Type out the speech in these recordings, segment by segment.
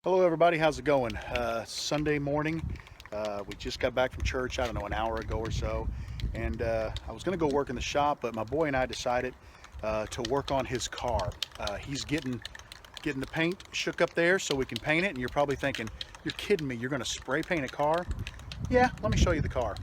Hello everybody, how's it going? Sunday morning. We just got back from church, I don't know, an hour ago or so. And I was gonna go work in the shop, but my boy and I decided to work on his car. He's getting the paint shook up there so we can paint it. And you're probably thinking, you're kidding me, you're gonna spray paint a car? Yeah, let me show you the car.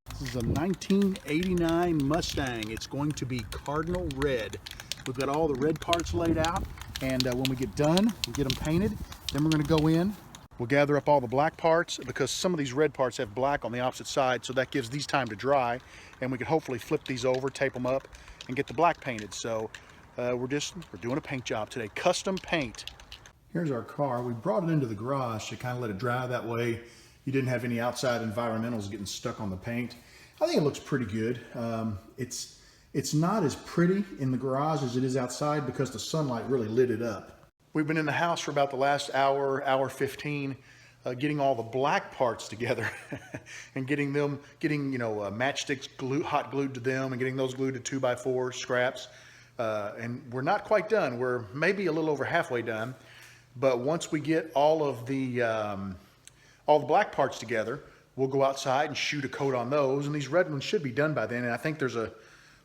This is a 1989 Mustang. It's going to be cardinal red. We've got all the red parts laid out, and when we get done, we get them painted. Then we're going to go in, we'll gather up all the black parts, because some of these red parts have black on the opposite side, so that gives these time to dry, and we can hopefully flip these over, tape them up, and get the black painted. So we're doing a paint job today, custom paint. Here's our car. We brought it into the garage to kind of let it dry. That way you didn't have any outside environmentals getting stuck on the paint. I think it looks pretty good. It's not as pretty in the garage as it is outside because the sunlight really lit it up. We've been in the house for about the last hour 15, getting all the black parts together and getting matchsticks hot glued to them and getting those glued to 2x4 scraps. And we're not quite done. We're maybe a little over halfway done. But once we get all the black parts together, we'll go outside and shoot a coat on those. And these red ones should be done by then. And I think there's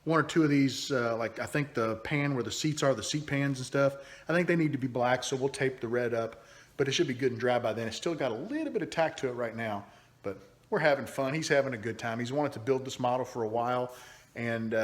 one or two of these, like I think the pan where the seats are, the seat pans and stuff, I think they need to be black, so we'll tape the red up, but it should be good and dry by then. It's still got a little bit of tack to it right now, but we're having fun. He's having a good time. He's wanted to build this model for a while, and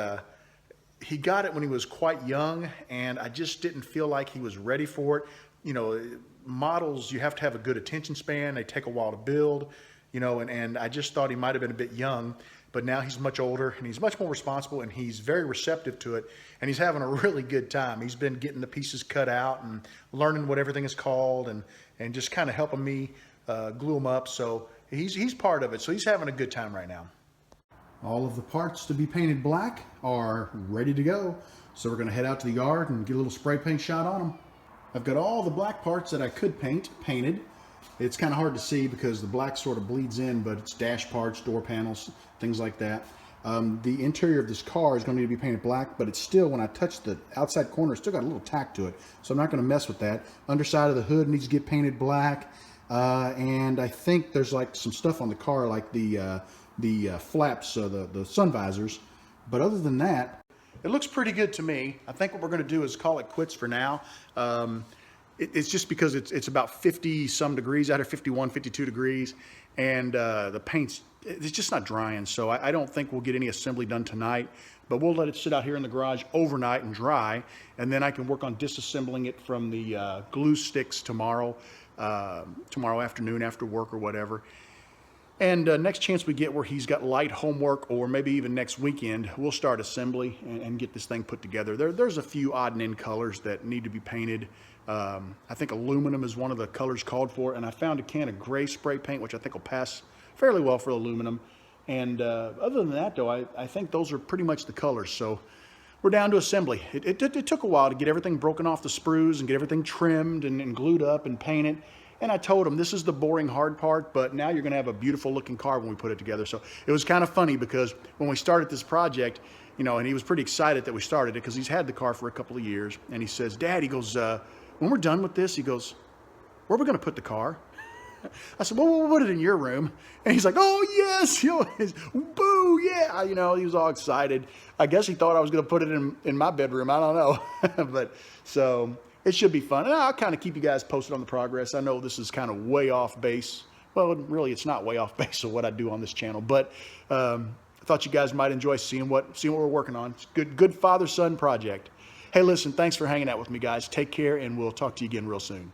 he got it when he was quite young, and I just didn't feel like he was ready for it. You know, models, you have to have a good attention span. They take a while to build, and I just thought he might have been a bit young. But now he's much older and he's much more responsible, and he's very receptive to it, and he's having a really good time. He's been getting the pieces cut out and learning what everything is called, and just kind of helping me glue them up. So he's part of it. So he's having a good time right now. All of the parts to be painted black are ready to go. So we're going to head out to the yard and get a little spray paint shot on them. I've got all the black parts that I could paint painted. It's kind of hard to see because the black sort of bleeds in, but it's dash parts, door panels, things like that. The interior of this car is going to need to be painted black, but it's still, when I touch the outside corner, it's still got a little tack to it. So I'm not going to mess with that. Underside of the hood needs to get painted black. And I think there's like some stuff on the car, like the flaps, the sun visors. But other than that, it looks pretty good to me. I think what we're going to do is call it quits for now. It's just because it's about 50 some degrees out here, 51, 52 degrees, and the paint's, it's just not drying. So I don't think we'll get any assembly done tonight, but we'll let it sit out here in the garage overnight and dry, and then I can work on disassembling it from the glue sticks tomorrow afternoon after work or whatever. And next chance we get where he's got light homework, or maybe even next weekend, we'll start assembly and get this thing put together. There's a few odd and end colors that need to be painted. I think aluminum is one of the colors called for, and I found a can of gray spray paint, which I think will pass fairly well for aluminum. And other than that, though, I think those are pretty much the colors. So we're down to assembly. It took a while to get everything broken off the sprues and get everything trimmed and glued up and painted. And I told him, this is the boring hard part, but now you're going to have a beautiful looking car when we put it together. So it was kind of funny because when we started this project, and he was pretty excited that we started it because he's had the car for a couple of years. And he says, Dad, he goes, when we're done with this, he goes, where are we going to put the car? I said, well, we'll put it in your room. And he's like, oh, yes. Boo, yeah. He was all excited. I guess he thought I was going to put it in my bedroom. I don't know. But so it should be fun. And I'll kind of keep you guys posted on the progress. I know this is kind of way off base. Well, really, it's not way off base of what I do on this channel. But I thought you guys might enjoy seeing what we're working on. It's a good father-son project. Hey, listen, thanks for hanging out with me, guys. Take care, and we'll talk to you again real soon.